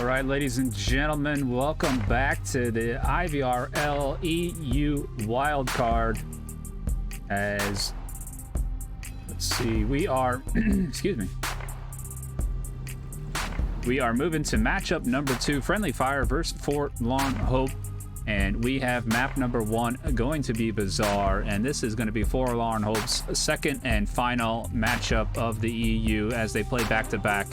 right, ladies and gentlemen, welcome back to the IVRL EU Wildcard. As let's see, we are excuse me. We are moving to matchup number 2, Friendly Fire versus Forlorn Hope. And we have map number 1 going to be Bazaar, and this is going to be Forlorn Hope's second and final matchup of the EU as they play back-to-back.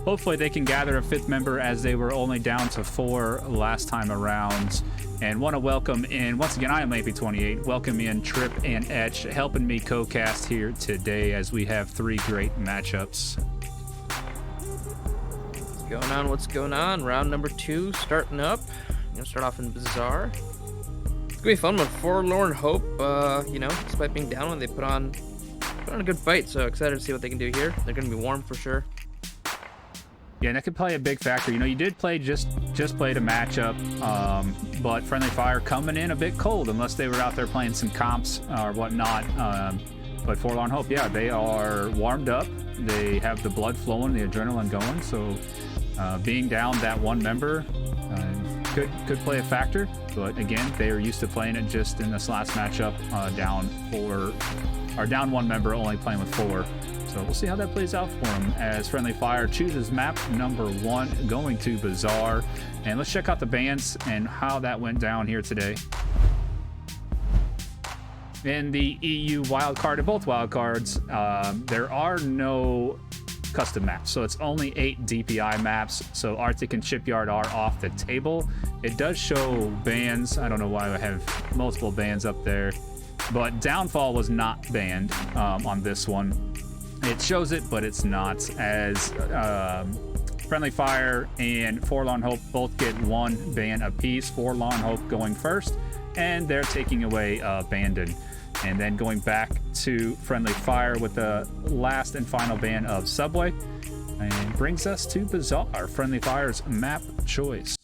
Hopefully they can gather a 5th member as they were only down to 4 last time around. And want to welcome in, once again, I am AP28, welcome in Trip and Etch, helping me co-cast here today as we have 3 great matchups. What's going on? What's going on? Round number 2 starting up. Gonna start off in Bazaar. It's gonna be fun with Forlorn Hope. You know, despite being down, when they put on a good fight. So excited to see what they can do here. They're gonna be warm for sure. Yeah, and that could play a big factor. You know, you did play just played a matchup, but Friendly Fire coming in a bit cold unless they were out there playing some comps or whatnot. But Forlorn Hope, yeah, they are warmed up. They have the blood flowing, the adrenaline going. So being down that 1 member could play a factor. But again, they are used to playing it just in this last matchup, down 1 member, only playing with 4. So we'll see how that plays out for them as Friendly Fire chooses map number 1, going to Bazaar. And let's check out the bans and how that went down here today. In the EU wildcard, in both wildcards, there are no custom maps, so it's only 8 DPI maps. So Arctic and Shipyard are off the table. It does show bans. I don't know why I have multiple bans up there, but Downfall was not banned on this one. It shows it, but it's not, as Friendly Fire and Forlorn Hope both get 1 ban apiece. Forlorn Hope going first, and they're taking away Abandon. And then going back to Friendly Fire with the last and final ban of Subway. And brings us to Bazaar, Friendly Fire's map choice.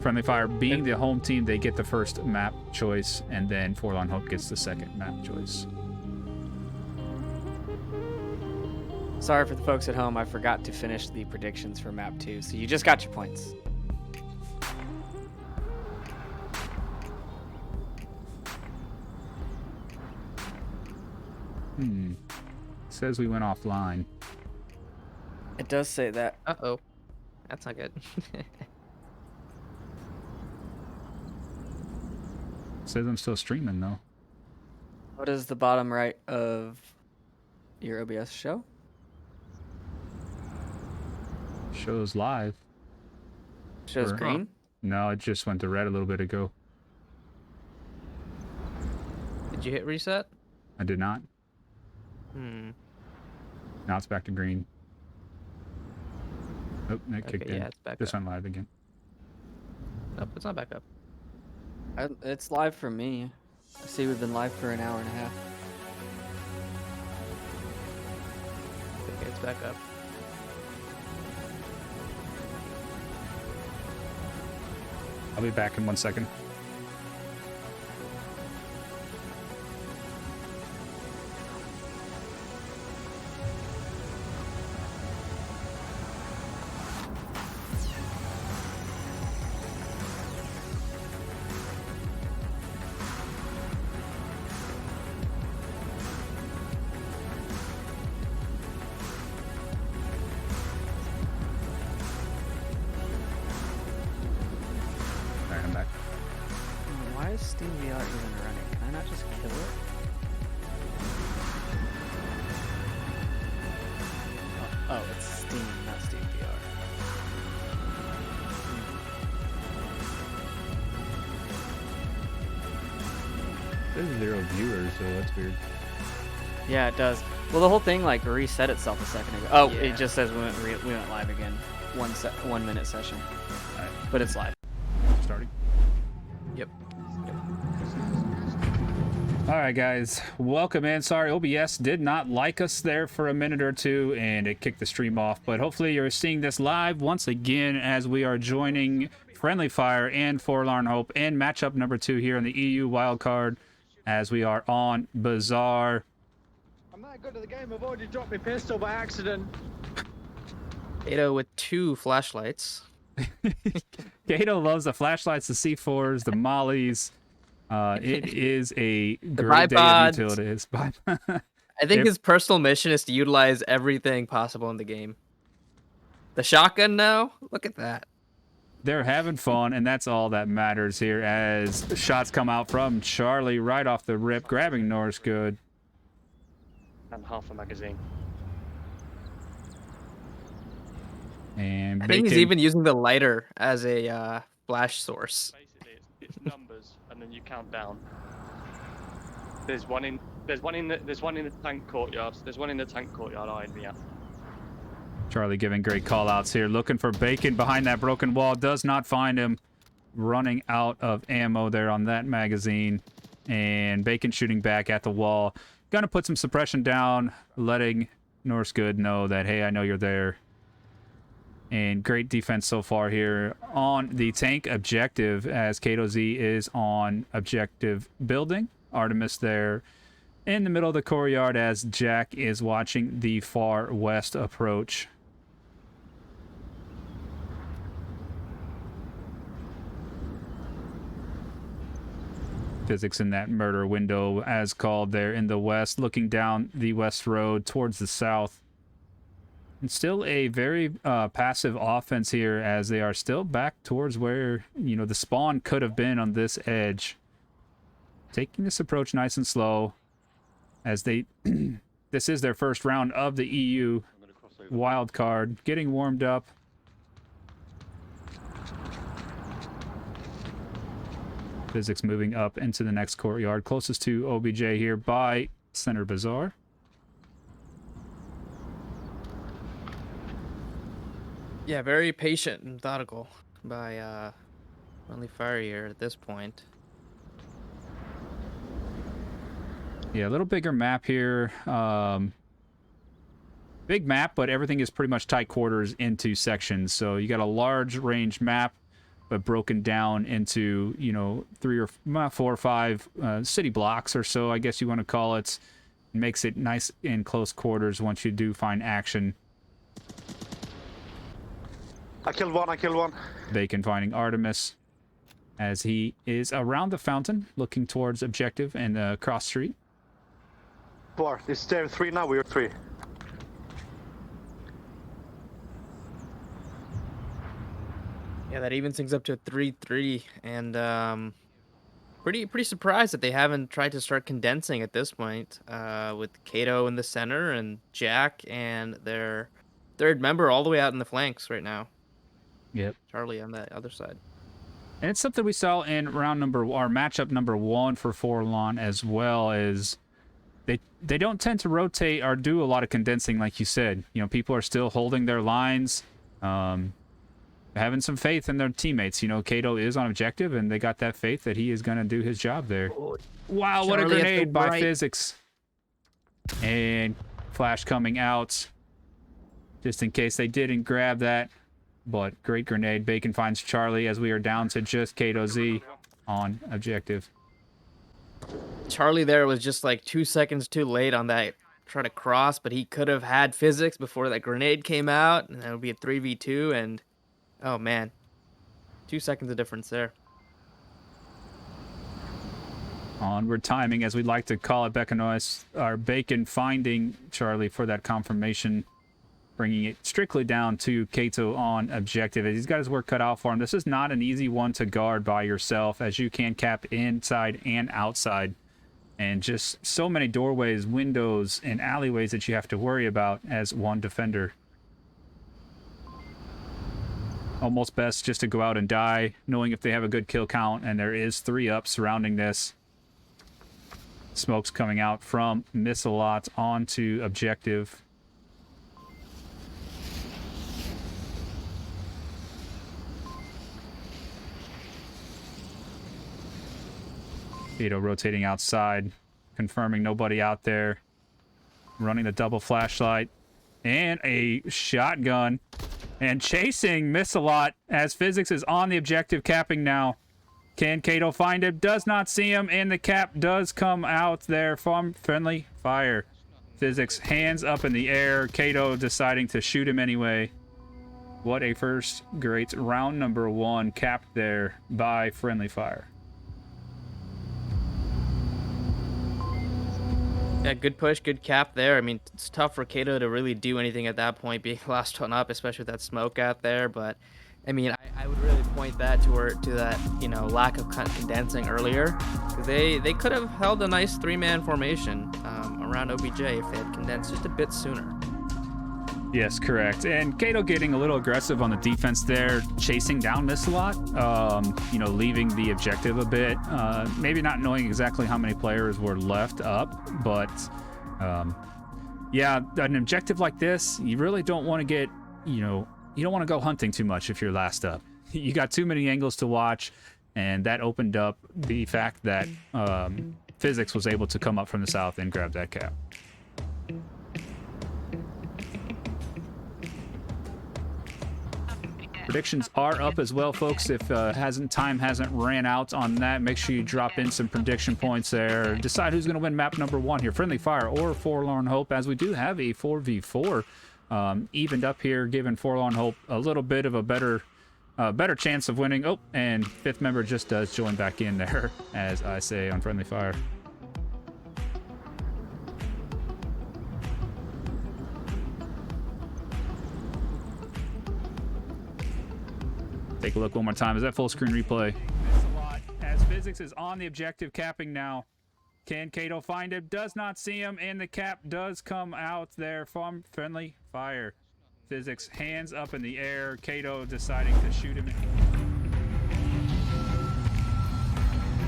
Friendly Fire being the home team, they get the first map choice, and then Forlorn Hope gets the second map choice. Sorry for the folks at home, I forgot to finish the predictions for map 2, so you just got your points. Says we went offline. It does say that. Uh-oh. That's not good. Says I'm still streaming though. What is the bottom right of your OBS show? Shows live. Shows green? No, it just went to red a little bit ago. Did you hit reset? I did not. Now it's back to green. Oh, that kicked in. Yeah, it's back Just up. went live again. Nope, it's not back up. It's live for me. I see we've been live for an hour and a half. Okay, it's back up. I'll be back in 1 second. Alright, I'm back. Why is Steam VR even running? Can I not just kill it? Oh, it's Steam, not Steam VR. There's 0 viewers, so that's weird. Yeah, it does. Well, the whole thing like reset itself a second ago. Oh, Yeah. it just says we went live again. 1 minute session. Alright, But it's live. starting. Yep. Alright guys, welcome in. Sorry, OBS did not like us there for a minute or two and it kicked the stream off, but hopefully you're seeing this live once again as we are joining Friendly Fire and Forlorn Hope in matchup number 2 here in the EU wildcard as we are on Bazaar. I'm not good at the game. I've already dropped my pistol by accident. Kato with 2 flashlights. Kato loves the flashlights, the C4s, the mollies. It is a great day of bipods. utilities. I think his personal mission is to utilize everything possible in the game. The shotgun now? Look at that. They're having fun, and that's all that matters here as shots come out from Charlie right off the rip, grabbing Norse good. And half a magazine. And I think he's Bacon, even using the lighter as a flash source. Basically, it's numbers, and then you count down. There's one in the tank courtyard. There's one in the tank courtyard eyeing me up. Charlie giving great call outs here, looking for Bacon behind that broken wall, does not find him. Running out of ammo there on that magazine. And Bacon shooting back at the wall. Gonna put some suppression down, letting Norse Good know that, hey, I know you're there. And great defense so far here on the tank objective as Kato Z is on objective building. Artemis there in the middle of the courtyard as Jack is watching the far west approach. Physics in that murder window as called there in the west, looking down the west road towards the south. And still a very passive offense here as they are still back towards where, you know, the spawn could have been on this edge. Taking this approach nice and slow as they this is their first round of the EU Wildcard, getting warmed up. Physics moving up into the next courtyard, closest to OBJ here by Center Bazaar. Yeah, very patient and methodical by Friendly Fire here at this point. Yeah, a little bigger map here. Big map, but everything is pretty much tight quarters into sections. So you got a large range map, but broken down into, you know, 3 or 4 or 5 city blocks or so, I guess you want to call it. Makes it nice in close quarters once you do find action. I killed one. Bacon finding Artemis as he is around the fountain, looking towards objective and cross street. 4. Is there 3 now? We're 3. Yeah, that evens things up to 3-3, and pretty surprised that they haven't tried to start condensing at this point. With Kato in the center and Jack and their third member all the way out in the flanks right now. Yep. Charlie on that other side. And it's something we saw in matchup number 1 for Forlorn as well, as they don't tend to rotate or do a lot of condensing like you said. You know, people are still holding their lines, having some faith in their teammates. You know, Kato is on objective and they got that faith that he is going to do his job there. Wow, what a Charlie at the grenade by right. Physics. And flash coming out just in case they didn't grab that. But great grenade. Bacon finds Charlie as we are down to just Kato Z on objective. Charlie there was just like 2 seconds too late on that try to cross, but he could have had Physics before that grenade came out, and that would be a 3v2, and oh man, 2 seconds of difference there. Onward timing, as we like to call it, Bacon finding Charlie for that confirmation, bringing it strictly down to Kato on objective. He's got his work cut out for him. This is not an easy one to guard by yourself, as you can cap inside and outside. And just so many doorways, windows, and alleyways that you have to worry about as one defender. Almost best just to go out and die, knowing if they have a good kill count, and there is 3 up surrounding this. Smoke's coming out from missile lots onto objective. Vito rotating outside, confirming nobody out there. Running the double flashlight and a shotgun. And chasing Missalot as Physics is on the objective, capping now. Can Kato find him? Does not see him, and the cap does come out there from Friendly Fire. Physics hands up in the air. Kato deciding to shoot him anyway. What a first great round number 1 capped there by friendly fire. Yeah, good push, good cap there. I mean, it's tough for Kato to really do anything at that point, being last one up, especially with that smoke out there. But I mean, I would really point that to that, you know, lack of condensing earlier. They could have held a nice 3-man formation around OBJ if they had condensed just a bit sooner. Yes, correct. And Kato getting a little aggressive on the defense there, chasing down Missalot, you know, leaving the objective a bit. Maybe not knowing exactly how many players were left up, but yeah, an objective like this, you really don't want to get, you know, you don't want to go hunting too much if you're last up. You got too many angles to watch, and that opened up the fact that Physics was able to come up from the south and grab that cap. Predictions are up as well, folks. If time hasn't ran out on that, make sure you drop in some prediction points there. Decide who's going to win map number 1 here, Friendly Fire or Forlorn Hope, as we do have a 4v4 evened up here, giving Forlorn Hope a little bit of a better chance of winning. Oh, and 5th member just does join back in there, as I say on Friendly Fire. Take a look one more time. Is that full screen replay? As Physics is on the objective, capping now. Can Kato find him? Does not see him, and the cap does come out there from Friendly Fire. Physics hands up in the air. Kato deciding to shoot him.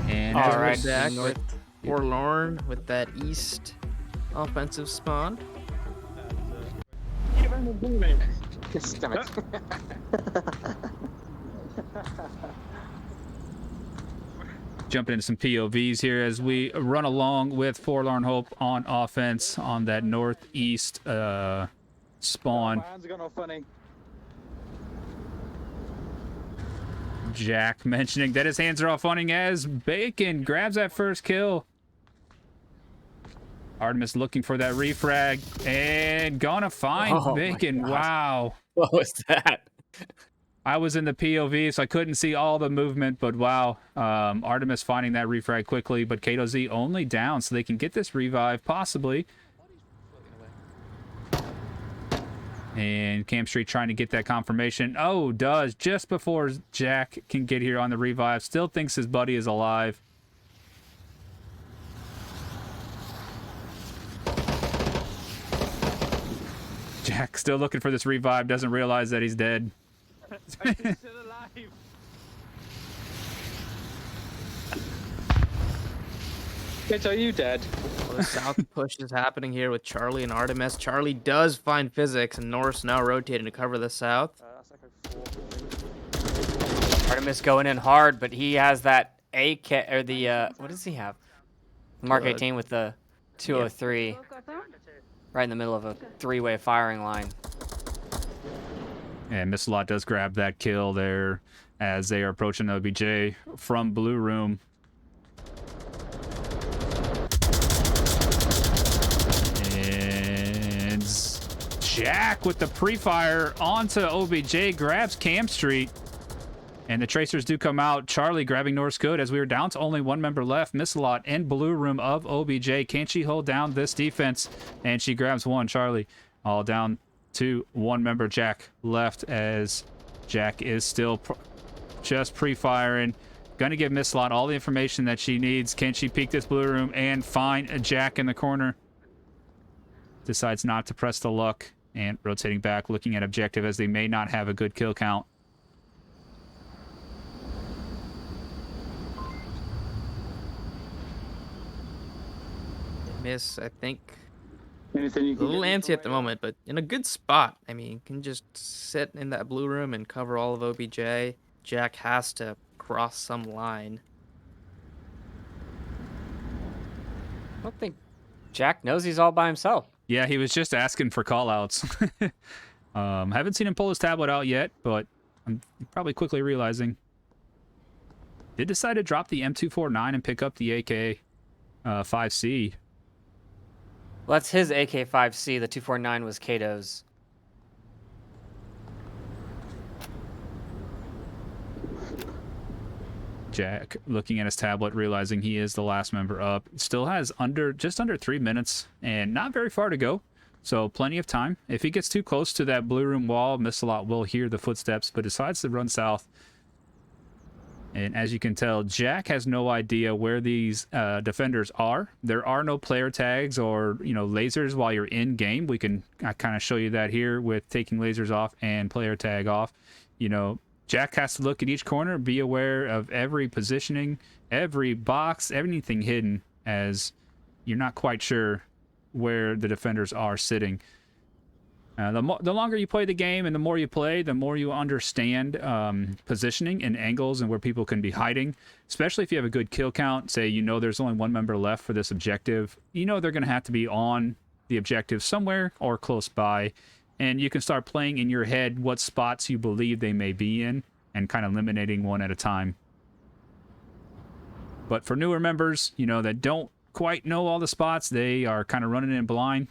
And All right, back with Forlorn with that east offensive spawn. Damn it. jumping into some POVs here as we run along with Forlorn Hope on offense on that northeast spawn. My hands are going all funny. Jack mentioning that his hands are all funny as Bacon grabs that first kill. Artemis looking for that refrag and gonna find Bacon. Wow. What was that? I was in the POV, so I couldn't see all the movement, but wow. Artemis finding that refrag quickly, but Kato Z only down, so they can get this revive, possibly. And Cam Street trying to get that confirmation. Oh, does, just before Jack can get here on the revive. Still thinks his buddy is alive. Jack still looking for this revive, doesn't realize that he's dead. He's still alive. Bitch, are you dead? Well, the south push is happening here with Charlie and Artemis. Charlie does find Physics, and Norris now rotating to cover the south. That's like a 4. Artemis going in hard, but he has that AK, or the, what does he have? Mark 18 with the 203. Right in the middle of a three-way firing line. And Missalot does grab that kill there as they are approaching OBJ from Blue Room. And Jack with the pre-fire onto OBJ grabs Cam Street. And the tracers do come out. Charlie grabbing Norse Good as we are down to only one member left. Missalot in Blue Room of OBJ. Can she hold down this defense? And she grabs one. Charlie all down to one member. Jack left as Jack is still just pre-firing. Gonna give Missalot all the information that she needs. Can she peek this Blue Room and find a Jack in the corner? Decides not to press the luck and rotating back, looking at objective as they may not have a good kill count. Miss, I think. Anything you A can little get antsy at the moment, but in a good spot. I mean, can just sit in that Blue Room and cover all of OBJ. Jack has to cross some line. I don't think Jack knows he's all by himself. Yeah, he was just asking for callouts. Haven't seen him pull his tablet out yet, but I'm probably quickly realizing. Did decide to drop the M249 and pick up the AK 5C. Well, that's his AK-5C. The 249 was Kato's. Jack looking at his tablet, realizing he is the last member up. Still has just under 3 minutes and not very far to go. So plenty of time. If he gets too close to that blue room wall, Missalot will hear the footsteps, but decides to run south. And as you can tell, Jack has no idea where these defenders are. There are no player tags or lasers while you're in game. I kind of show you that here with taking lasers off and player tag off. Jack has to look at each corner, be aware of every positioning, every box, everything hidden, as you're not quite sure where the defenders are sitting. The longer you play the game and the more you play, the more you understand positioning and angles and where people can be hiding, especially if you have a good kill count. Say, there's only one member left for this objective. They're going to have to be on the objective somewhere or close by. And you can start playing in your head what spots you believe they may be in and kind of eliminating one at a time. But for newer members, that don't quite know all the spots, they are kind of running in blind.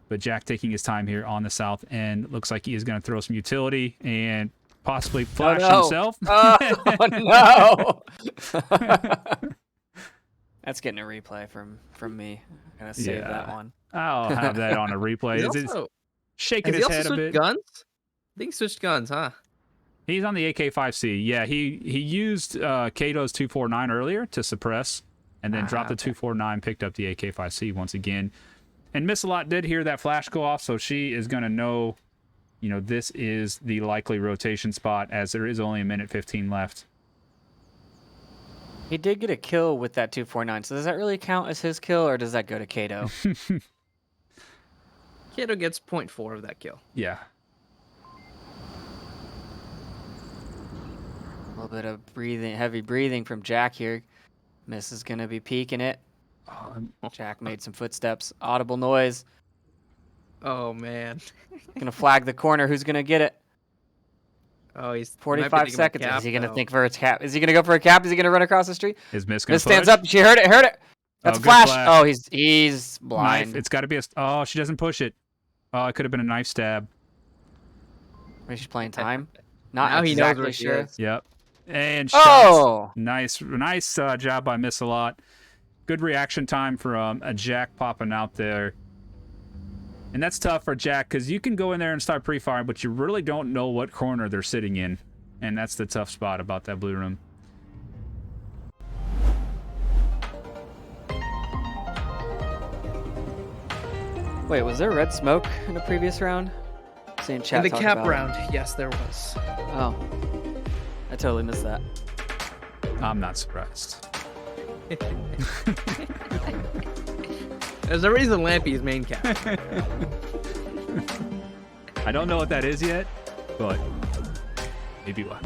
But Jack taking his time here on the south end. Looks like he is going to throw some utility and possibly flash himself. Oh, no. That's getting a replay from me. I'm going to save that one. I'll have that on a replay. He's shaking his head a bit. Guns? I think he switched guns, huh? He's on the AK-5C. Yeah, he used Kato's 249 earlier to suppress and then dropped the 249, picked up the AK-5C once again. And Missalot did hear that flash go off, so she is going to know, this is the likely rotation spot, as there is only 1:15 left. He did get a kill with that 249, so does that really count as his kill, or does that go to Kato? Kato gets 0.4 of that kill. Yeah. A little bit of heavy breathing from Jack here. Miss is going to be peeking it. Jack made some footsteps. Audible noise. Oh, man. Gonna flag the corner. Who's gonna get it? Oh, he's 45 seconds. Is he gonna think for its cap? Is he gonna go for a cap? Is he gonna run across the street? Is Miss gonna Miss stands up. She heard it. Heard it. That's a flash. Oh, he's blind. Knife. It's got to be a. Oh, she doesn't push it. Oh, it could have been a knife stab. Maybe she's playing time. Not now exactly he knows sure. Yep. And shots. Oh, nice job by Missalot. Good reaction time from a Jack popping out there. And that's tough for Jack because you can go in there and start pre-firing, but you really don't know what corner they're sitting in. And that's the tough spot about that blue room. wait, was there red smoke in a previous round? Seeing chat in the talk cap about it. round, yes, there was. Oh, I totally missed that. I'm not surprised. There's a reason Lampy's main cap. I don't know what that is yet, but maybe what.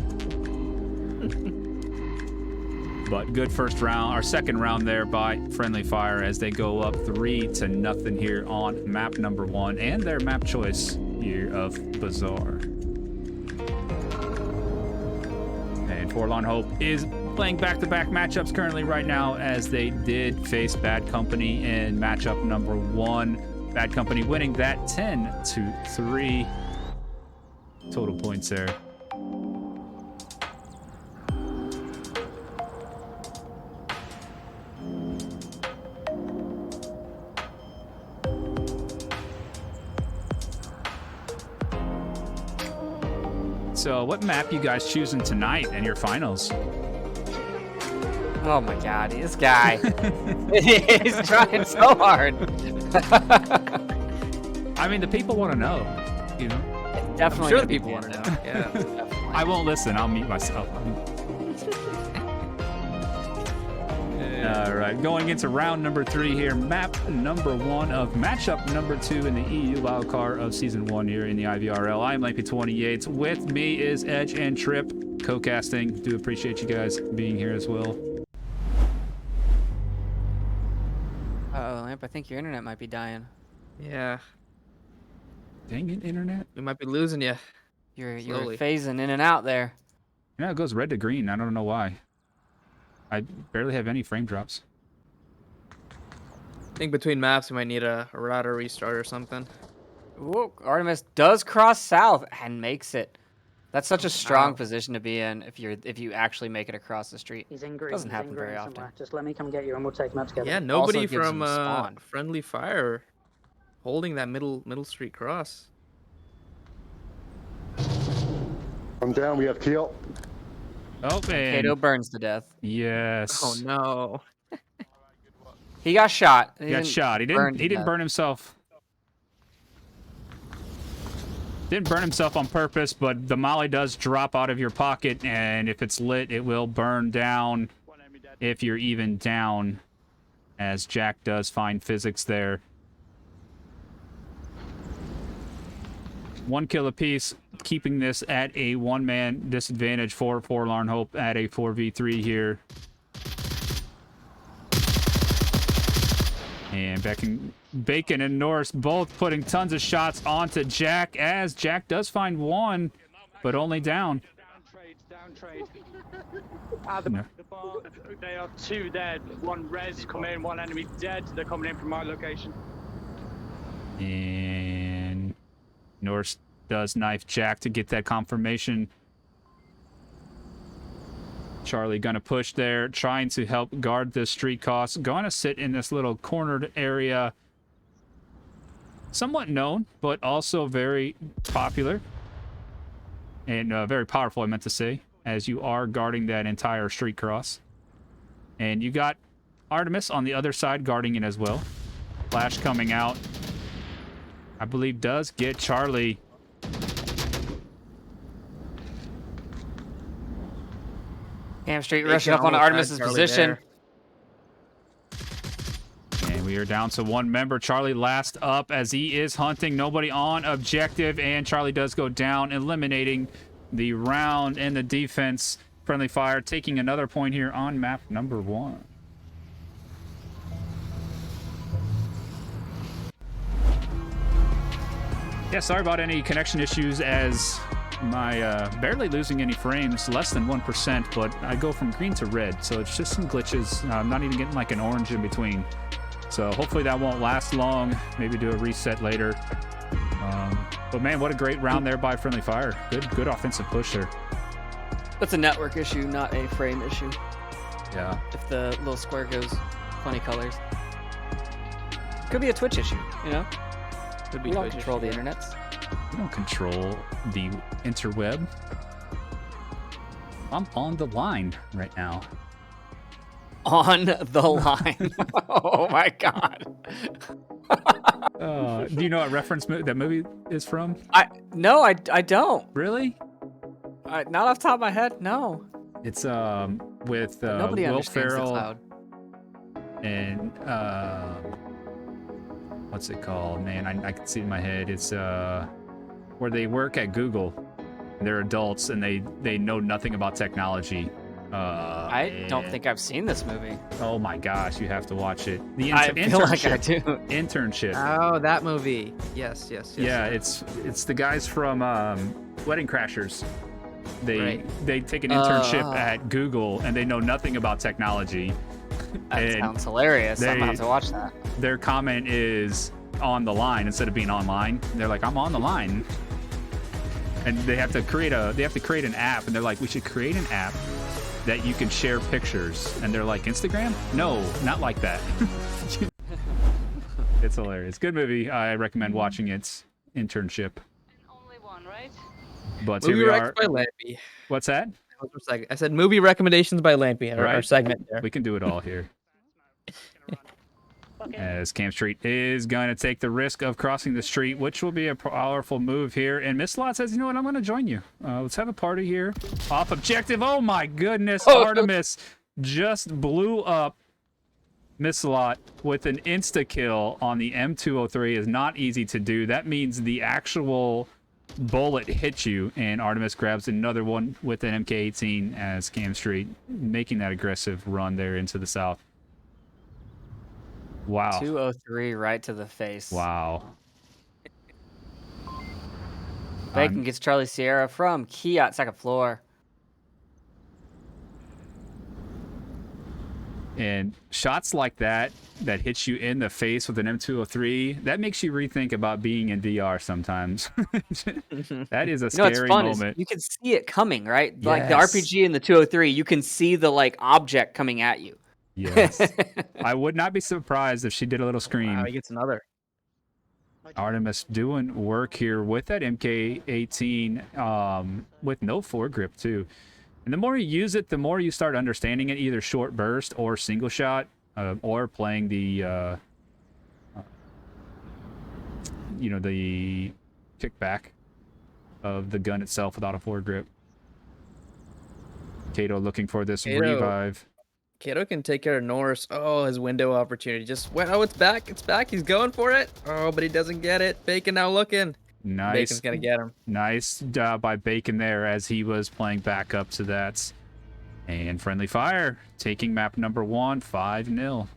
But good first round, our second round there by Friendly Fire as they go up 3-0 here on map number 1 and their map choice here of Bazaar. And Forlorn Hope is playing back-to-back matchups currently right now as they did face Bad Company in matchup number 1. Bad Company winning that 10-3 total points there. So what map you guys choosing tonight in your finals? Oh my god, this guy. He's trying so hard. I mean, the people want to know, you know. Definitely. I'm sure the people want to know. Yeah. I won't listen. I'll mute myself. All right, going into round number 3 here. Map number 1 of matchup number 2 in the EU wildcard of season 1 here in the IVRL. I'm Lampy28. With me is Edge and Trip co-casting. Do appreciate you guys being here as well. Uh-oh, Lamp, I think your internet might be dying. Yeah. Dang it, internet. We might be losing you. You're Slowly. phasing in and out there. Yeah, it goes red to green. I don't know why. I barely have any frame drops. I think between maps we might need a router restart or something. Whoa, Artemis does cross south and makes it. That's such a strong Wow. position to be in if you actually make it across the street. He's in green. Doesn't he's in happen very green often. somewhere. Just let me come get you and we'll take him out together. Yeah, nobody gives from him spawn. Friendly Fire holding that middle street cross. I'm down. We have Teal. Oh, man. Kato burns to death. Yes. Oh no. He got shot. He got shot. He didn't burn himself. Didn't burn himself on purpose, but the molly does drop out of your pocket, and if it's lit, it will burn down if you're even down, as Jack does find physics there. 1 kill apiece, keeping this at a one-man disadvantage for Forlorn Hope at a 4v3 here. And Bacon and Norris both putting tons of shots onto Jack, as Jack does find one, but only down. Down trade. The bar, they are 2 dead. 1 res coming in, 1 enemy dead. They're coming in from my location. And Norris does knife Jack to get that confirmation. Charlie gonna push there, trying to help guard this street cross. Gonna sit in this little cornered area. Somewhat known, but also very popular. And very powerful, I meant to say, as you are guarding that entire street cross. And you got Artemis on the other side guarding it as well. Flash coming out, I believe, does get Charlie. Cam Street They rushing can up on almost Artemis's have Charlie position. there. And we are down to 1 member. Charlie last up as he is hunting. Nobody on objective, and Charlie does go down, eliminating the round and the defense. Friendly Fire taking another point here on map number 1. Yeah, sorry about any connection issues, as my barely losing any frames, less than 1%, but I go from green to red, so it's just some glitches. I'm not even getting like an orange in between. So hopefully that won't last long. Maybe do a reset later. But man, what a great round there by Friendly Fire. Good offensive push there. That's a network issue, not a frame issue. Yeah. If the little square goes funny colors. Could be a Twitch issue, you know? Could be We don't Twitch control the issue. internets. We don't control the interweb. I'm on the line right now. On the line. Oh my god. Do you know what reference that movie is from? No, I don't. Really? Not off the top of my head, no. It's with Nobody Will understands the Ferrell cloud. and what's it called? Man, I can see it in my head. It's where they work at Google. They're adults and they know nothing about technology. I don't think I've seen this movie. Oh my gosh, you have to watch it. The I feel like I do. Internship. Oh, that movie. Yes. Yeah, it's the guys from Wedding Crashers. They take an internship at Google and they know nothing about technology. That And sounds hilarious. I'm about to watch that. Their comment is on the line instead of being online. They're like, I'm on the line. And they have to create an app, and they're like, we should create an app that you can share pictures. And they're like, Instagram? No, not like that. It's hilarious. Good movie. I recommend watching it. Internship. Only one, right? But Movie here we Recs are. by Lampy. What's that? I said movie recommendations by Lampy. Our Right. segment there. We can do it all here. As Cam Street is going to take the risk of crossing the street, which will be a powerful move here. And Miss Lot says, you know what, I'm going to join you. Let's have a party here. Off objective. Oh, my goodness. Artemis just blew up Miss Lot with an insta-kill on the M203. Is not easy to do. That means the actual bullet hit you, and Artemis grabs another one with an MK18 as Cam Street making that aggressive run there into the south. Wow. 203 right to the face. Wow. Bacon gets Charlie Sierra from Kiat, second floor. And shots like that hits you in the face with an M203, that makes you rethink about being in VR sometimes. That is a You know what's scary fun is moment. you can see it coming, right? Like the Yes. RPG in the 203, you can see the like object coming at you. Yes. I would not be surprised if she did a little scream. Wow, he gets another. Artemis doing work here with that MK18 with no foregrip too. And the more you use it, the more you start understanding it, either short burst or single shot, or playing the, you know, the kickback of the gun itself without a foregrip. Kato looking for this revive. Kato can take care of Norse. Oh, his window opportunity just went. Oh, it's back. It's back. He's going for it. Oh, but he doesn't get it. Bacon now looking. Nice. Bacon's going to get him. Nice job by Bacon there as he was playing back up to that. And friendly fire taking map number 1, 5-0.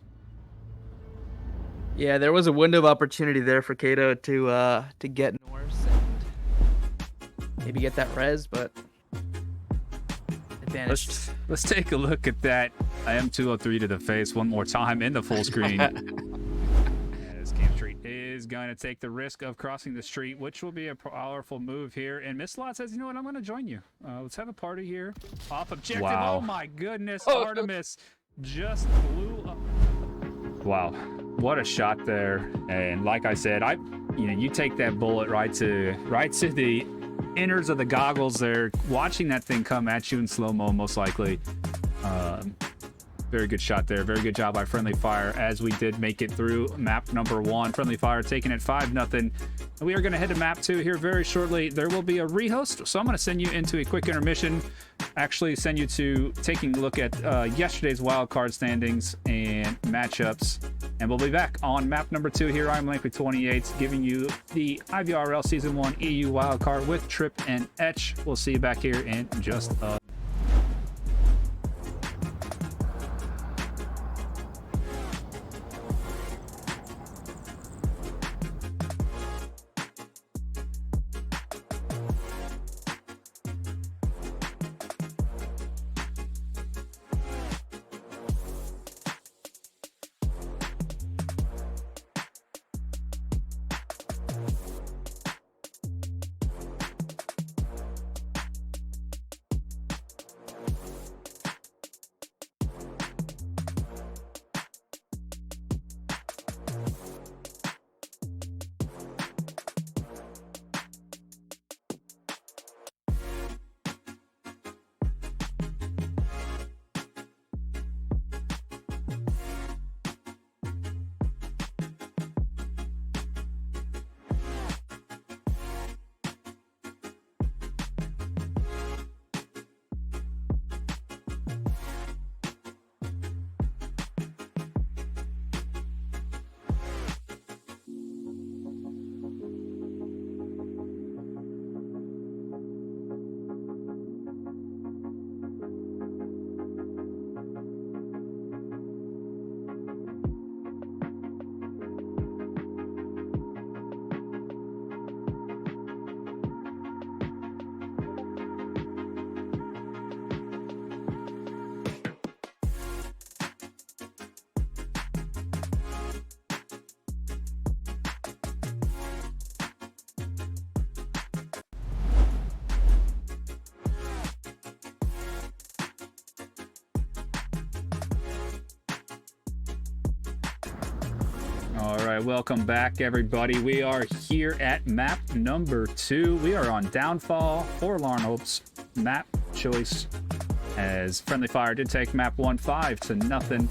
Yeah, there was a window of opportunity there for Kato to get Norse and maybe get that res, but it vanished. Let's take a look at that M203 to the face one more time in the full screen. As Camp Street is going to take the risk of crossing the street, which will be a powerful move here. And Miss Lot says, you know what, I'm going to join you. Let's have a party here. Off objective. Wow. Oh my goodness. Artemis just blew up. Wow. What a shot there. And like I said, you take that bullet right to the innards of the goggles there, watching that thing come at you in slow-mo most likely. Very good shot there. Very good job by Friendly Fire as we did make it through map number 1. Friendly Fire taking it 5-0. We are going to head to map 2 here very shortly. There will be a rehost, so I'm going to send you into a quick intermission. Actually send you to taking a look at yesterday's wildcard standings and matchups. And we'll be back on map number 2 here. I'm Lanky28, giving you the IVRL Season 1 EU wildcard with Trip and Etch. We'll see you back here in just a All right, welcome back, everybody. We are here at map number 2. We are on Downfall, Forlorn Hope's map choice, as Friendly Fire did take map 1 5-0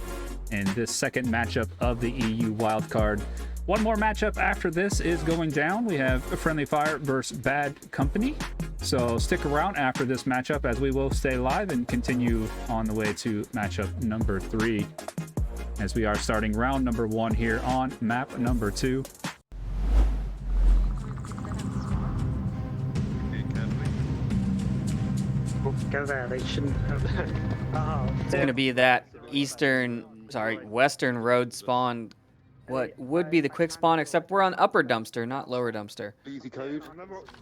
in this second matchup of the EU wildcard. One more matchup after this is going down. We have Friendly Fire versus Bad Company. So stick around after this matchup as we will stay live and continue on the way to matchup number 3. As we are starting round number 1 here on map number 2. Go there, they shouldn't have. Oh, It's going to be that western road spawn. What would be the quick spawn, except we're on upper dumpster, not lower dumpster. Easy code.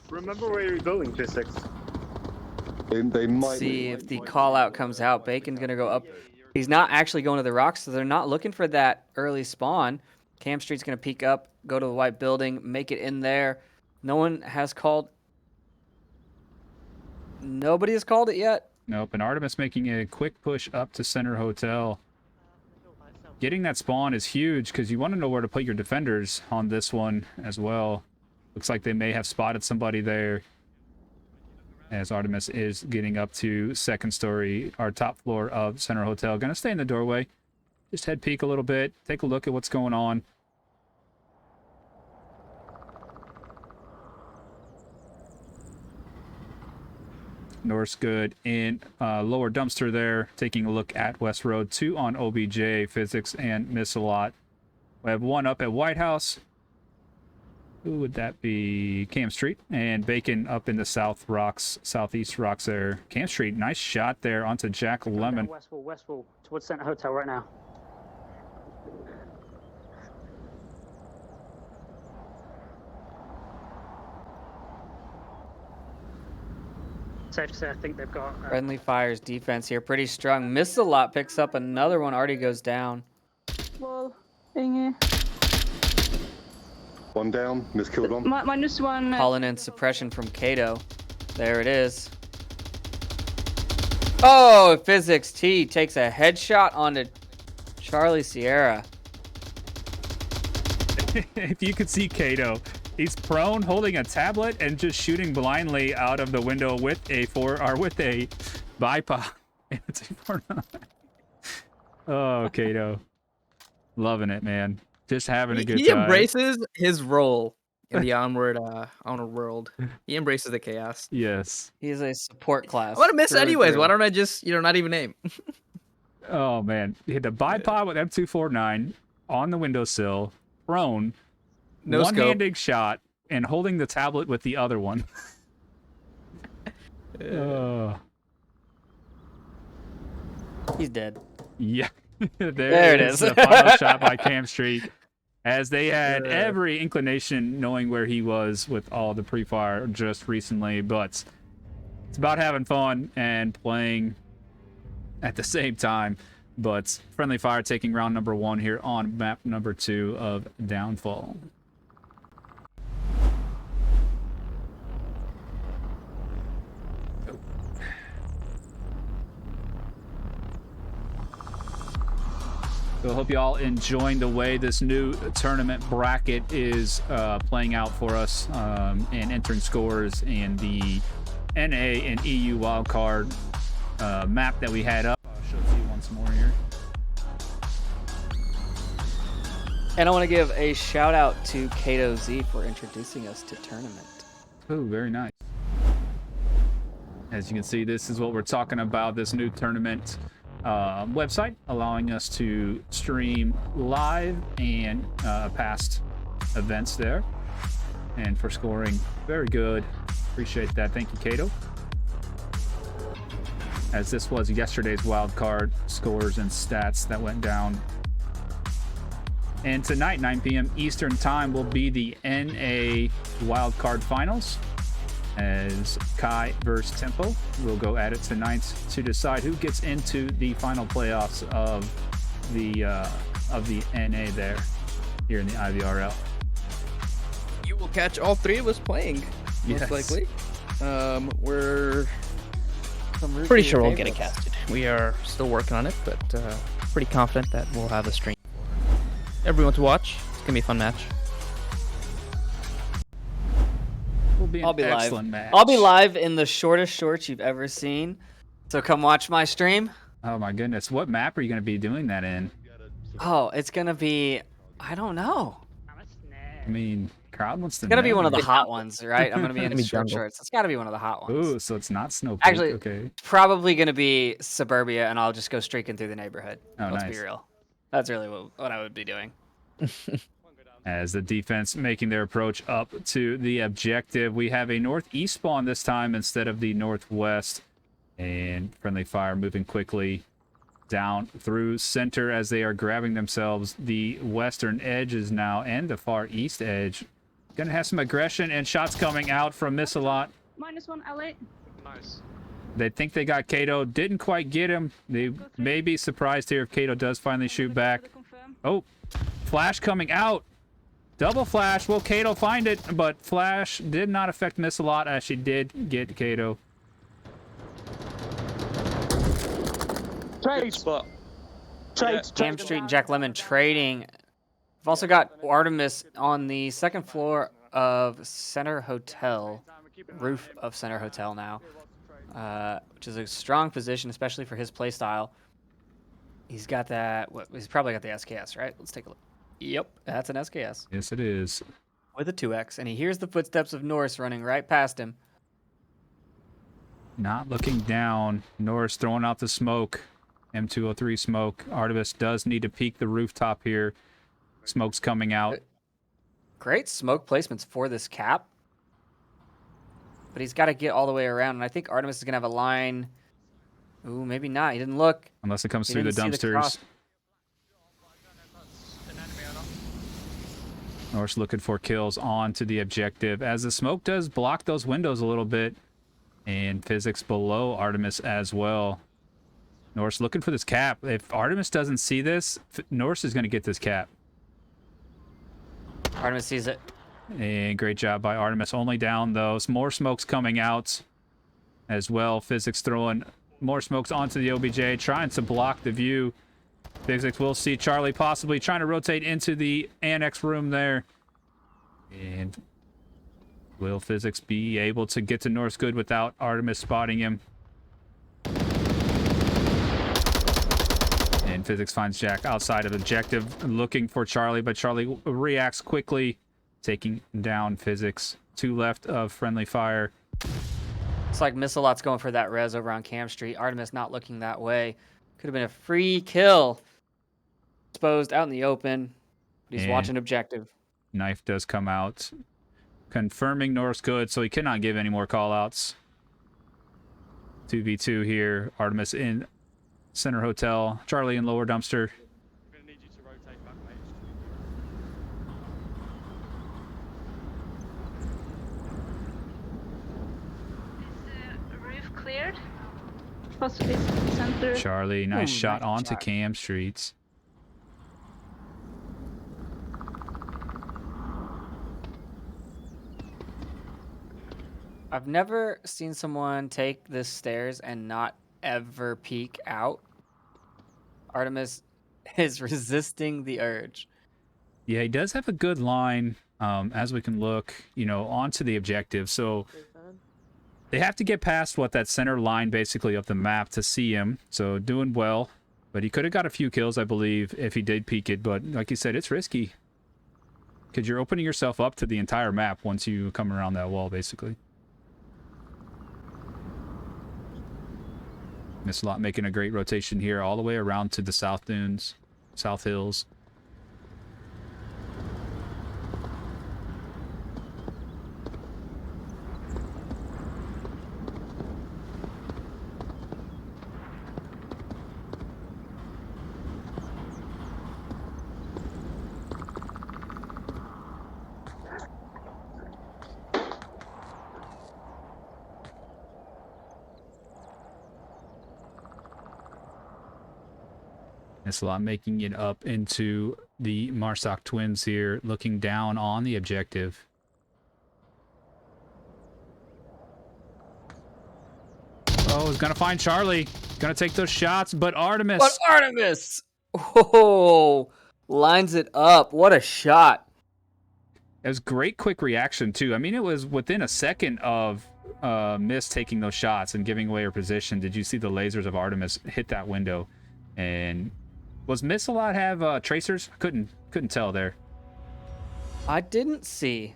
Remember where you're going, J6. They might See if the call out comes out. Bacon's going to go up He's not actually going to the rocks, so they're not looking for that early spawn. Cam Street's going to peek up, go to the white building, make it in there. No one has called. Nobody has called it yet. Nope, and Artemis making a quick push up to center hotel. Getting that spawn is huge because you want to know where to put your defenders on this one as well. Looks like they may have spotted somebody there. As Artemis is getting up to second story, our top floor of center hotel. Gonna stay in the doorway. Just head peek a little bit. Take a look at what's going on. Norse good in lower dumpster there. Taking a look at West Road. 2 on OBJ, Physics, and Miss a Lot. We have 1 up at White House. Who would that be? Cam Street. And Bacon up in the southeast rocks there. Cam Street, nice shot there onto Jack Lemon. West wall, towards Center Hotel right now. Safe to say, I think they've got... Friendly Fire's defense here, pretty strong. Miss a Lot picks up another one, already goes down. Wall, Inge. 1 down, Miss killed 1. Minus 1. Calling in suppression from Kato. There it is. Oh, Physics T takes a headshot onto Charlie Sierra. If you could see Kato, he's prone, holding a tablet, and just shooting blindly out of the window with a bipod. Oh, Kato, loving it, man. Just having a good time. He embraces his role in the onward world. He embraces the chaos. Yes. He's a support class. I want to miss through and anyways. through. Why don't I just, not even aim? Oh, man. He hit the bipod with M249 on the windowsill, prone, No scope. one-handed shot, and holding the tablet with the other one. He's dead. Yeah. There it is. The final shot by Cam Street. As they had every inclination knowing where he was with all the pre-fire just recently, but it's about having fun and playing at the same time. But Friendly Fire taking round number 1 here on map number 2 of Downfall. So I hope you all enjoying the way this new tournament bracket is playing out for us and entering scores in the NA and EU wildcard map that we had up. I'll show it to you once more here. And I want to give a shout out to Kato Z for introducing us to tournament. Oh, very nice. As you can see, this is what we're talking about, this new tournament website, allowing us to stream live and past events there. And for scoring, very good. Appreciate that. Thank you, Kato. As this was yesterday's wildcard scores and stats that went down. And tonight, 9 p.m. Eastern Time, will be the NA wildcard finals, as Kai versus Tempo will go at it tonight to decide who gets into the final playoffs of the NA there here in the IVRL. You will catch all 3 of us playing, most likely. We're pretty sure we'll get it casted. We are still working on it, but pretty confident that we'll have a stream for everyone to watch. It's gonna be a fun match. I'll be live. Match. I'll be live in the shortest shorts you've ever seen. So come watch my stream. Oh my goodness. What map are you going to be doing that in? Oh, it's going to be, I don't know. I mean, crowd wants to know. It's going to be one of the hot ones, right? I'm going to be in Be short jungle. shorts. It's got to be one of the hot ones. Ooh, so it's not Snow Peak. Actually, okay. probably going to be suburbia, and I'll just go streaking through the neighborhood. Oh, Let's nice. be real. That's really what I would be doing. As the defense making their approach up to the objective, we have a northeast spawn this time instead of the northwest. And Friendly Fire moving quickly down through center as they are grabbing themselves the western edges now and the far east edge. Gonna have some aggression and shots coming out from Miss a Lot. -1 LA. Nice. They think they got Kato. Didn't quite get him. They may be surprised here if Kato does finally shoot back. Oh, flash coming out. Double flash. Will Kato find it? But flash did not affect Miss a lot as she did get Kato. Good spot. Cam Street and Jack Lemon trading. We've also got Artemis on the second floor of Center Hotel, roof of Center Hotel now, which is a strong position, especially for his playstyle. He's got that. He's probably got the SKS, right? Let's take a look. Yep, that's an SKS. Yes, it is. With a 2X, and he hears the footsteps of Norris running right past him. Not looking down. Norris throwing out the smoke. M203 smoke. Artemis does need to peek the rooftop here. Smoke's coming out. Great smoke placements for this cap. But he's got to get all the way around, and I think Artemis is going to have a line. Ooh, maybe not. He didn't look. Unless it comes He through the didn't see the dumpsters. cross. Norris looking for kills onto the objective. As the smoke does block those windows a little bit. And physics below Artemis as well. Norris looking for this cap. If Artemis doesn't see this, Norris is going to get this cap. Artemis sees it. And great job by Artemis. Only down, though. Some more smokes coming out as well. Physics throwing more smokes onto the OBJ, trying to block the view. Physics will see Charlie possibly trying to rotate into the annex room there. And will Physics be able to get to Norris good without Artemis spotting him? And Physics finds Jack outside of objective, looking for Charlie, but Charlie reacts quickly, taking down Physics. 2 left of friendly fire. It's like Missalot's going for that res over on Cam Street. Artemis not looking that way. Could have been a free kill. Exposed out in the open. But he's watching objective. Knife does come out, confirming Norris good, so he cannot give any more callouts. 2v2 here. Artemis in Center Hotel. Charlie in lower dumpster. We're gonna need you to rotate back, mate. Is the roof cleared? Possibly center. Charlie, nice shot nice onto shot. Cam Streets. I've never seen someone take the stairs and not ever peek out. Artemis is resisting the urge. Yeah, he does have a good line, as we can look, onto the objective. So they have to get past that center line basically of the map to see him. So doing well, but he could have got a few kills, I believe, if he did peek it. But like you said, it's risky because you're opening yourself up to the entire map once you come around that wall, basically. Missalot making a great rotation here all the way around to the South Dunes, South Hills. Missalot making it up into the Marsoc twins here, looking down on the objective. Oh, he's gonna find Charlie. Gonna take those shots, but Artemis. But Artemis! Oh, lines it up. What a shot. It was great quick reaction, too. I mean, it was within a second of Miss taking those shots and giving away her position. Did you see the lasers of Artemis hit that window? And was Missalot have tracers? Couldn't tell there. I didn't see.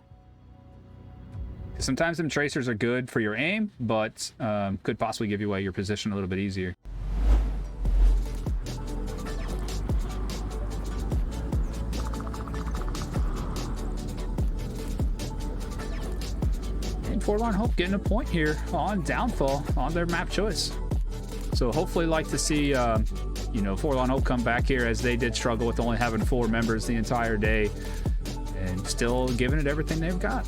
Sometimes them tracers are good for your aim, but could possibly give you away your position a little bit easier. And Forlorn Hope getting a point here on Downfall on their map choice. So hopefully like to see Forlorn Hope come back here, as they did struggle with only having 4 members the entire day and still giving it everything they've got.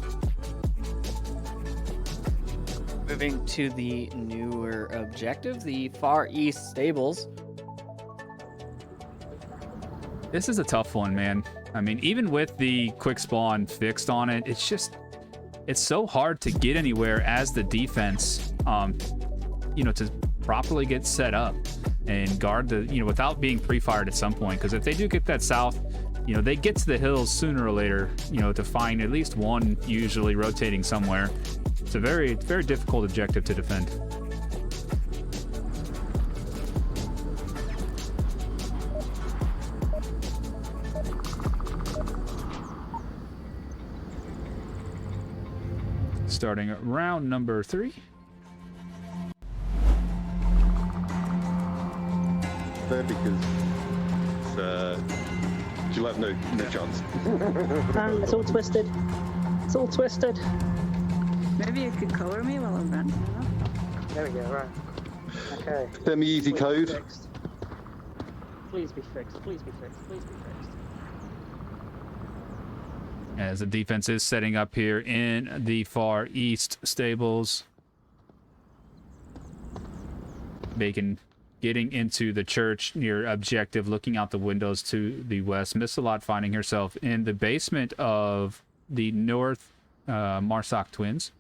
We moving to the newer objective, the Far East Stables. This is a tough one, man. I mean, even with the quick spawn fixed on it, it's so hard to get anywhere as the defense, to properly get set up and guard the, without being pre-fired at some point. Because if they do get that south, they get to the hills sooner or later, to find at least one usually rotating somewhere. It's a very difficult objective to defend. Starting round number 3. There because you'll have no chance. It's all twisted. It's all twisted. Maybe you could cover me while I'm running. There we go, right. Okay. Semi-easy Please code. be fixed. Please be fixed. Please be fixed. Please be fixed. As the defense is setting up here in the Far East Stables. Bacon getting into the church near objective, looking out the windows to the west. Missalot finding herself in the basement of the North Marsoc Twins.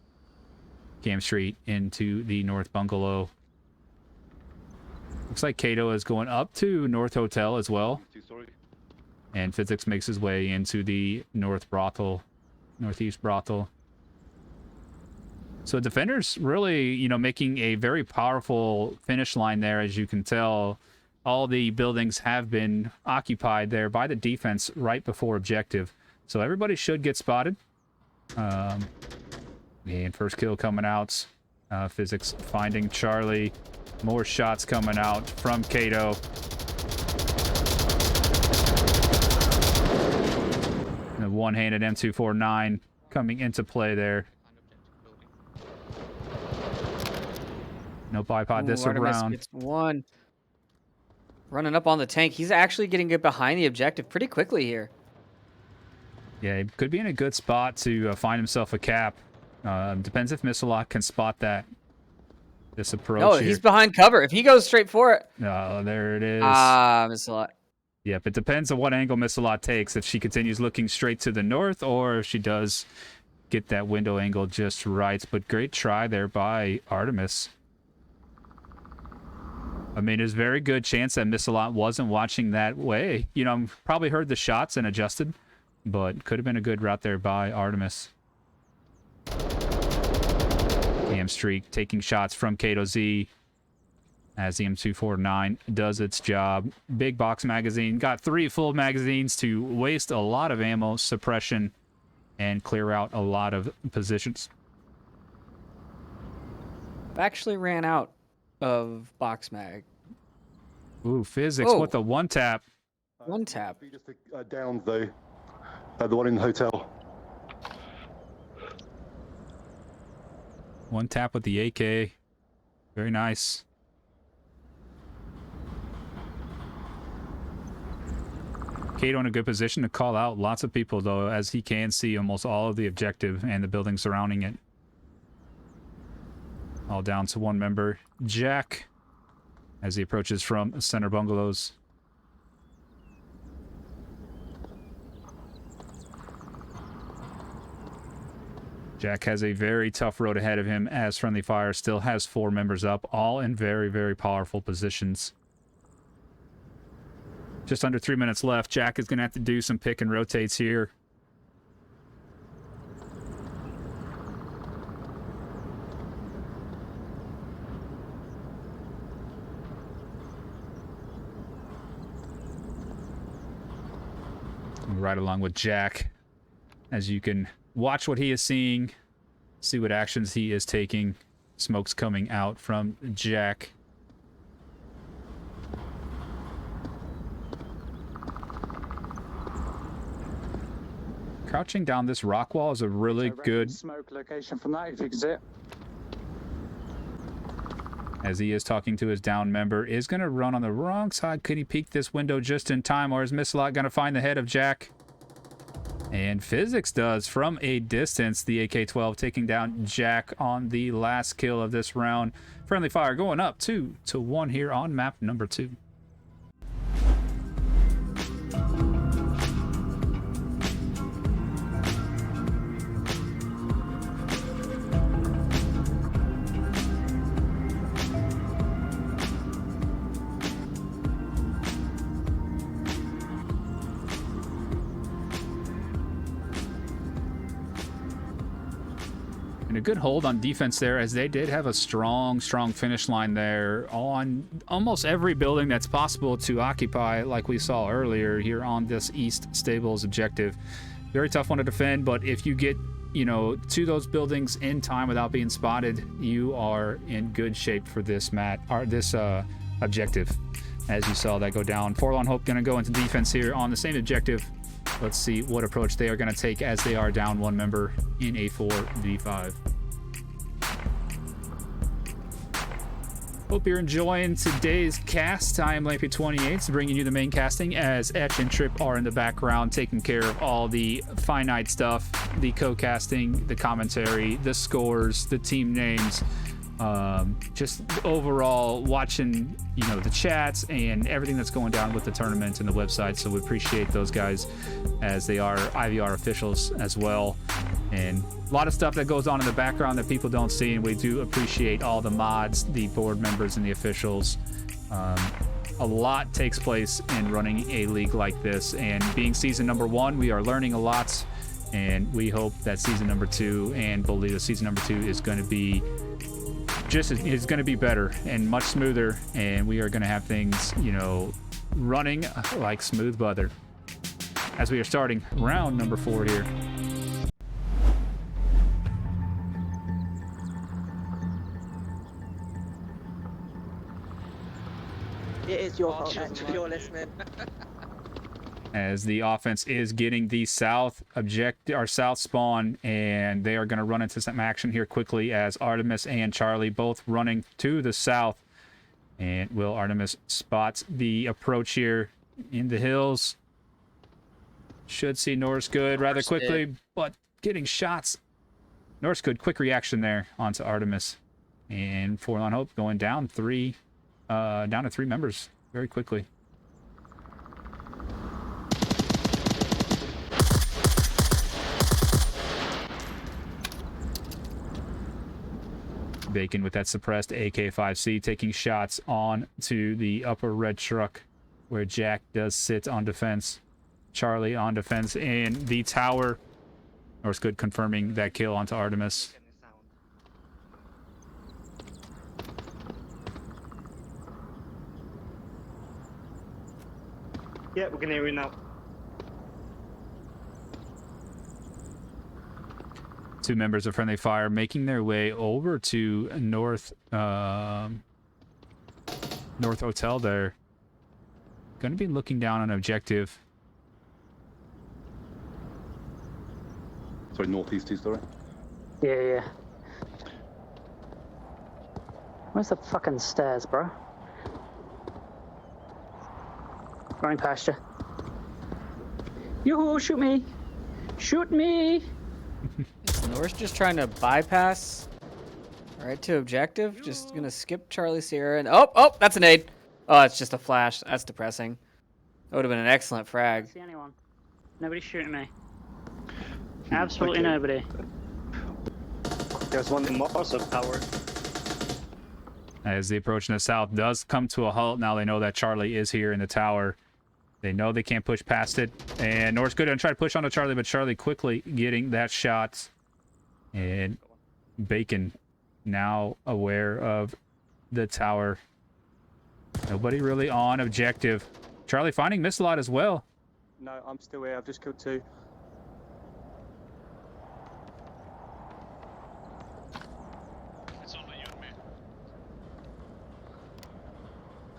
Cam Street into the North Bungalow. Looks like Kato is going up to North Hotel as well. And Physics makes his way into the Northeast Brothel. So defenders really, making a very powerful finish line there. As you can tell, all the buildings have been occupied there by the defense right before objective. So everybody should get spotted. And first kill coming out. Physics finding Charlie. More shots coming out from Kato. The one-handed M249 coming into play there. No bipod this round. Gets one. Running up on the tank. He's actually getting it behind the objective pretty quickly here. Yeah, he could be in a good spot to find himself a cap. Depends if Missalot can spot that. This approach No, here. he's behind cover. If he goes straight for it. Oh, there it is. Missalot. Yep, it depends on what angle Missalot takes. If she continues looking straight to the north or if she does get that window angle just right. But great try there by Artemis. I mean, there's a very good chance that Missalot wasn't watching that way. Probably heard the shots and adjusted, but could have been a good route there by Artemis. Cam Streak taking shots from Kato Z as the M249 does its job. Big box magazine. Got 3 full magazines to waste a lot of ammo, suppression, and clear out a lot of positions. Actually ran out of box mag. Ooh, Physics with the one tap. One tap. Just downs though. The one in the hotel. One tap with the AK. Very nice. Kato in a good position to call out lots of people, though, as he can see almost all of the objective and the building surrounding it. All down to one member, Jack, as he approaches from center bungalows. Jack has a very tough road ahead of him as Friendly Fire still has 4 members up, all in very, very powerful positions. Just under 3 minutes left. Jack is going to have to do some pick and rotates here. Right along with Jack, as you can watch what he is seeing, see what actions he is taking. Smoke's coming out from Jack. Crouching down this rock wall is a really good smoke location from that if you can see it. As he is talking to his down member, is going to run on the wrong side. Could he peek this window just in time, or is Missalot going to find the head of Jack? And Physics does from a distance. The AK-12 taking down Jack on the last kill of this round. Friendly fire going up 2-1 here on map number 2. And a good hold on defense there, as they did have a strong finish line there on almost every building that's possible to occupy, like we saw earlier here on this East Stables objective. Very tough one to defend, but if you get, you know, to those buildings in time without being spotted, you are in good shape for this objective. As you saw that go down. Forlorn Hope gonna go into defense here on the same objective. Let's see what approach they are going to take, as they are down one member in a 4v5. Hope you're enjoying today's cast. I am Lampy28, bringing you the main casting, as Etch and Trip are in the background taking care of all the finite stuff, the co-casting, the commentary, the scores, the team names. Just overall watching, you know, the chats and everything that's going down with the tournament and the website. So we appreciate those guys, as they are IVR officials as well. And a lot of stuff that goes on in the background that people don't see, and we do appreciate all the mods, the board members, and the officials. A lot takes place in running a league like this, and being season number 1, we are learning a lot, and we hope that season number 2 and believe that season number 2 is going to be is going to be better and much smoother, and we are going to have things, you know, running like smooth butter, as we are starting round number 4 here. It is your fault, if you're listening. As the offense is getting the south spawn, and they are going to run into some action here quickly, as Artemis and Charlie both running to the south. And will Artemis spots the approach here in the hills? Should see Norse Good rather quickly, but getting shots. Norse Good, quick reaction there onto Artemis, and Forlorn Hope going down to 3 members very quickly. Bacon with that suppressed AK-5C taking shots on to the upper red truck, where Jack does sit on defense. Charlie on defense in the tower. Norse Good confirming that kill onto Artemis. Yeah, we can hear you now. 2 members of Friendly Fire making their way over to North Hotel there. Going to be looking down on objective. Sorry, northeast 2 story. Yeah. Where's the fucking stairs, bro? Running past you. Yoo-hoo, shoot me! Shoot me! Is Norse just trying to bypass right to objective? Just gonna skip Charlie Sierra and oh, that's an aid. Oh, it's just a flash. That's depressing. That would have been an excellent I frag. don't see anyone. Nobody's shooting me. Absolutely nobody. There's one in Microsoft Tower. As the approach in the south does come to a halt, now they know that Charlie is here in the tower. They know they can't push past it. And Norse Good and try to push onto Charlie, but Charlie quickly getting that shot. And Bacon now aware of the tower. Nobody really on objective. Charlie finding miss a lot as well. No, I'm still here. I've just killed 2. It's only you and me.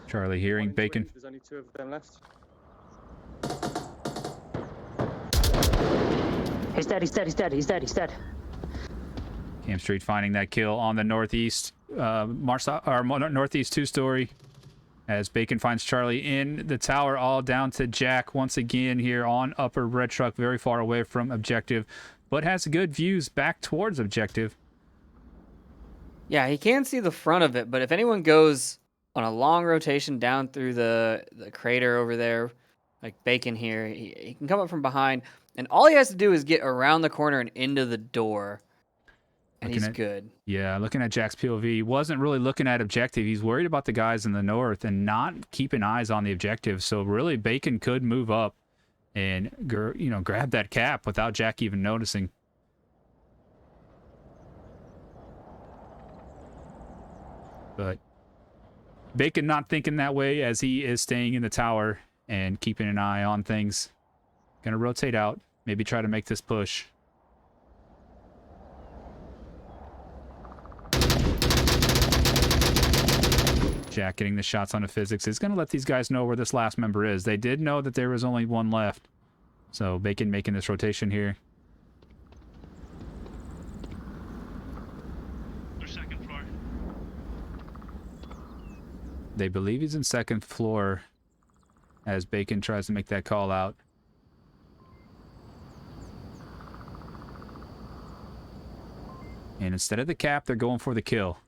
Charlie hearing Bacon. There's only 2 of them left. He's dead. Cam Street finding that kill on the northeast northeast 2-story, as Bacon finds Charlie in the tower, all down to Jack once again here on upper red truck, very far away from objective, but has good views back towards objective. Yeah, he can see the front of it, but if anyone goes on a long rotation down through the crater over there, like Bacon here, he can come up from behind, and all he has to do is get around the corner and into the door, and he's good. Yeah, looking at Jack's POV, he wasn't really looking at objective. He's worried about the guys in the north and not keeping eyes on the objective. So really, Bacon could move up and grab that cap without Jack even noticing. But Bacon not thinking that way, as he is staying in the tower and keeping an eye on things. Gonna rotate out, maybe try to make this push. Jack getting the shots on the physics is going to let these guys know where this last member is. They did know that there was only one left. So Bacon making this rotation here. Or second floor. They believe he's in second floor as Bacon tries to make that call out. And instead of the cap, they're going for the kill.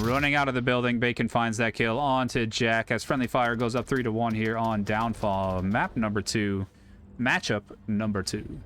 Running out of the building, Bacon finds that kill onto Jack as friendly fire goes up 3-1 here on Downfall. Map number 2, matchup number 2.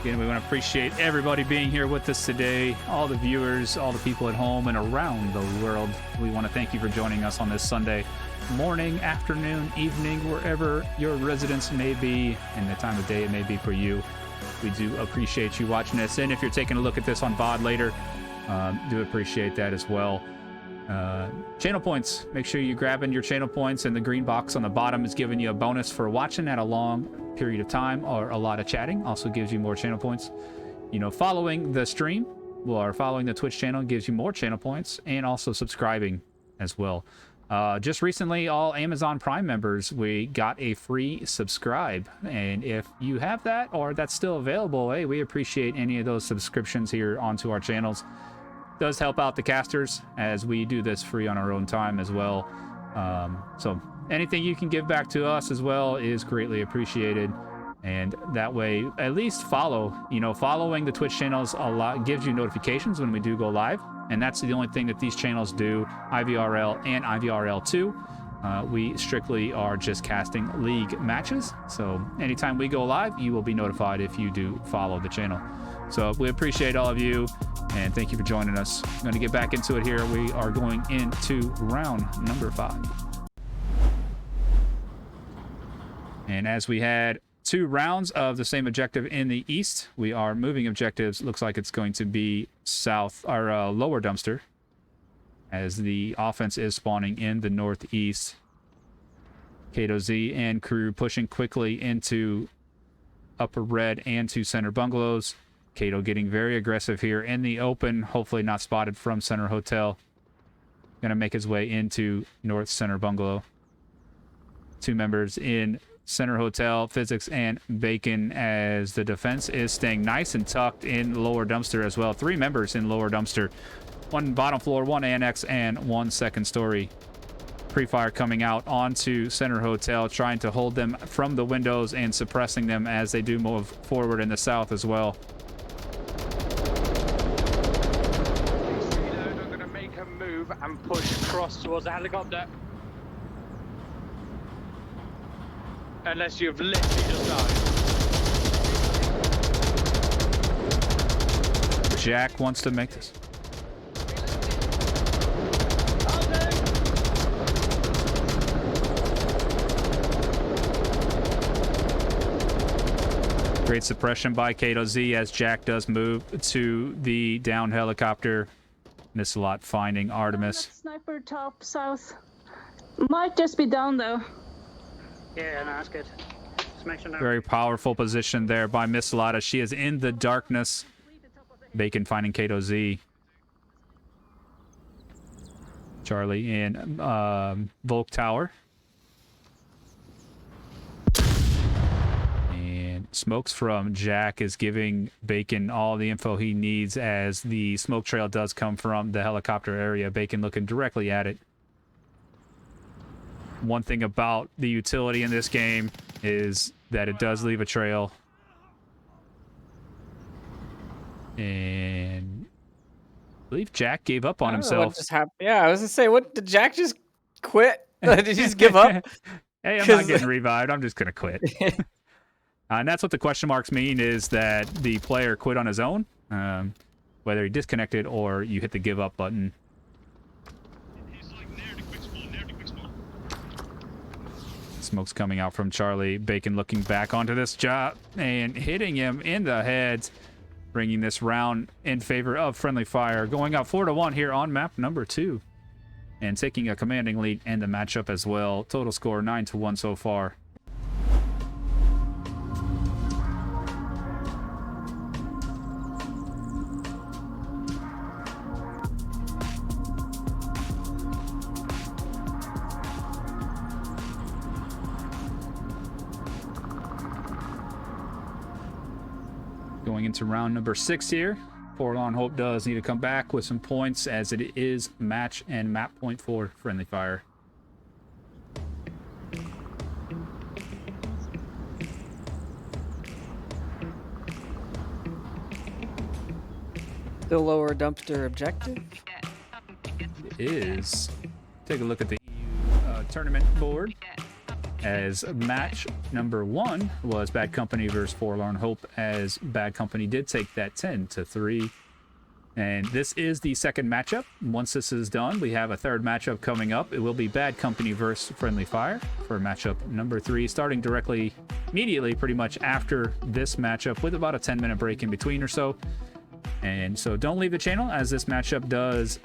Again, we want to appreciate everybody being here with us today, all the viewers, all the people at home and around the world. We want to thank you for joining us on this Sunday morning, afternoon, evening, wherever your residence may be and the time of day it may be for you. We do appreciate you watching us. And if you're taking a look at this on VOD later, do appreciate that as well. Channel points. Make sure you're grabbing your channel points, and the green box on the bottom is giving you a bonus for watching at a long period of time or a lot of chatting. Also gives you more channel points. Following the stream or following the Twitch channel gives you more channel points, and also subscribing as well. Just recently, all Amazon Prime members, we got a free subscribe, and if you have that or that's still available, hey, we appreciate any of those subscriptions here onto our channels. Does help out the casters as we do this free on our own time as well. So anything you can give back to us as well is greatly appreciated, and that way at least following the Twitch channels a lot gives you notifications when we do go live, and that's the only thing that these channels do, IVRL and IVRL2. We strictly are just casting league matches, so anytime we go live you will be notified if you do follow the channel. So we appreciate all of you, and thank you for joining us. I'm going to get back into it here. We are going into round number 5. And as we had 2 rounds of the same objective in the east, we are moving objectives. Looks like it's going to be south, or lower dumpster, as the offense is spawning in the northeast. Kato Z and crew pushing quickly into upper red and to center bungalows. Kato getting very aggressive here in the open, hopefully not spotted from center hotel. Gonna make his way into north center bungalow. 2 members in center hotel, physics and Bacon, as the defense is staying nice and tucked in lower dumpster as well. 3 members in lower dumpster, 1 bottom floor, 1 annex, and 1 second story. Pre-fire coming out onto center hotel, trying to hold them from the windows and suppressing them as they do move forward in the south as well. I'm going to make a move and push across towards the helicopter. Unless you've literally just died. Jack wants to make this. Great suppression by Kato Z as Jack does move to the down helicopter. Miss a lot finding Artemis. Sniper top south. Might just be down though. Yeah, no, that's good. Just make sure no. Very powerful position there by Miss Lotta. She is in the darkness. Bacon finding Kato Z. Charlie in Volk Tower. And smokes from Jack is giving Bacon all the info he needs as the smoke trail does come from the helicopter area. Bacon looking directly at it. One thing about the utility in this game is that it does leave a trail. And I believe Jack gave up on himself. What just happened? Yeah, I was gonna say, what did Jack just quit? Did he just give up? Hey, I'm not getting revived. I'm just gonna quit. And that's what the question marks mean, is that the player quit on his own, whether he disconnected or you hit the give up button. Smoke's coming out from Charlie. Bacon looking back onto this job and hitting him in the head, bringing this round in favor of friendly fire. Going up 4-1 here on map number 2 and taking a commanding lead in the matchup as well. Total score 9-1 so far. Going into round number 6 here. Forlorn Hope does need to come back with some points as it is match and map point for friendly fire. The lower dumpster objective Is take a look at the EU tournament board. As match number 1 was Bad Company versus Forlorn Hope, as Bad Company did take that 10-3. And this is the second matchup. Once this is done, we have a third matchup coming up. It will be Bad Company versus Friendly Fire for matchup number 3, starting directly, immediately, pretty much after this matchup, with about a 10-minute break in between or so. And so don't leave the channel, as this matchup does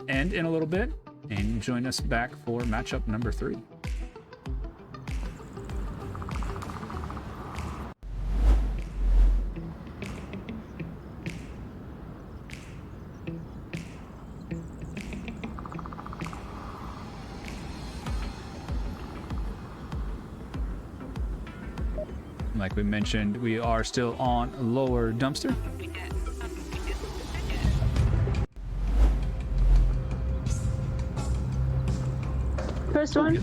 end in a little bit. And join us back for matchup number 3. Like we mentioned, we are still on lower dumpster. First one.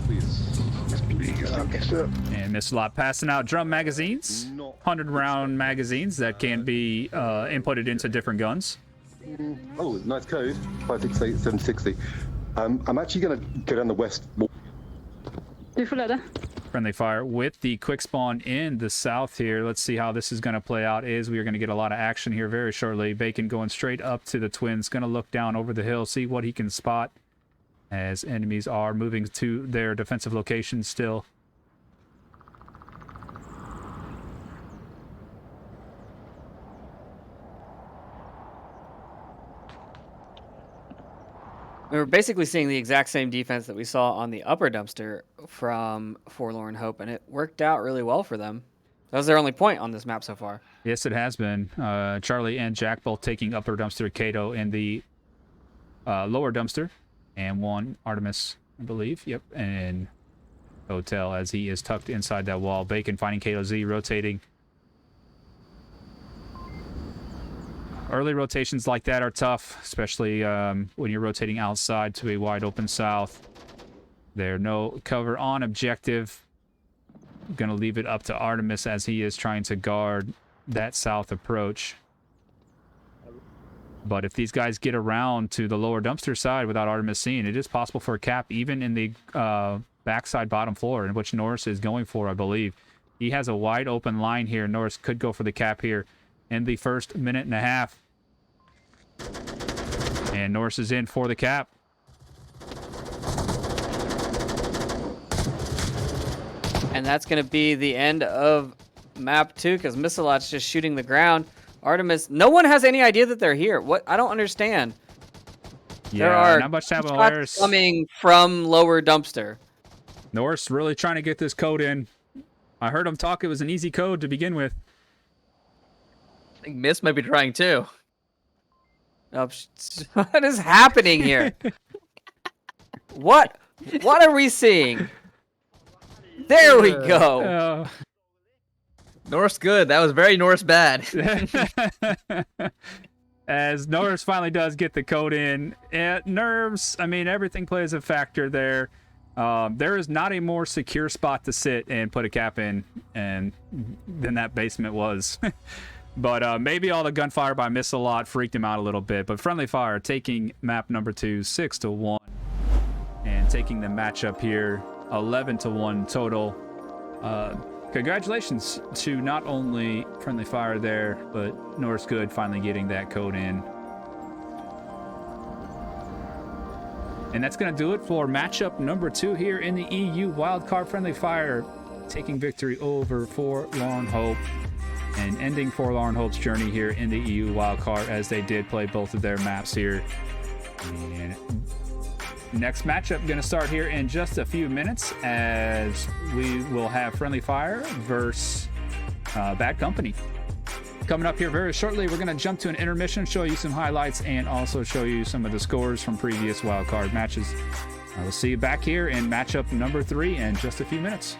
And Miss Lot passing out drum magazines, 100-round magazines that can be inputted into different guns. Oh, nice code. 568 760. I'm actually going to go down the west wall. Du får leda. Friendly fire with the quick spawn in the south here. Let's see how this is going to play out. We are going to get a lot of action here very shortly. Bacon going straight up to the twins. Going to look down over the hill, see what he can spot as enemies are moving to their defensive locations still. We were basically seeing the exact same defense that we saw on the upper dumpster from Forlorn Hope, and it worked out really well for them. That was their only point on this map so far. Yes, it has been. Charlie and Jack both taking upper dumpster, Kato in the lower dumpster, and one Artemis, I believe. Yep, and Hotel as he is tucked inside that wall. Bacon finding Kato Z, rotating. Early rotations like that are tough, especially when you're rotating outside to a wide open south. There, no cover on objective. Gonna leave it up to Artemis as he is trying to guard that south approach. But if these guys get around to the lower dumpster side without Artemis seeing, it is possible for a cap even in the backside bottom floor, in which Norris is going for, I believe. He has a wide open line here. Norris could go for the cap here in the first minute and a half. And Norris is in for the cap. And that's going to be the end of map too, because Missalot's just shooting the ground. Artemis, no one has any idea that they're here. What? I don't understand. Yeah, there are not much time on shots Laris. coming from lower dumpster. Norse really trying to get this code in. I heard him talk. It was an easy code to begin with. I think Miss might be trying too. Oh, what is happening here? What are we seeing? There we go. Norse good. That was very Norse bad. As Norse finally does get the code in. Nerves, I mean, everything plays a factor there. There is not a more secure spot to sit and put a cap in than that basement was. But maybe all the gunfire by Missalot freaked him out a little bit. But Friendly Fire taking map number 2, 6-1. And taking the matchup here, 11-1 total. Congratulations to not only Friendly Fire there, but Norse Good finally getting that code in. And that's going to do it for matchup number 2 here in the EU Wildcard. Friendly Fire taking victory over Forlorn Hope and ending Forlorn Hope's journey here in the EU Wildcard, as they did play both of their maps here. And next matchup going to start here in just a few minutes, as we will have Friendly Fire versus Bad Company. Coming up here very shortly, we're going to jump to an intermission, show you some highlights, and also show you some of the scores from previous wildcard matches. We'll see you back here in matchup number 3 in just a few minutes.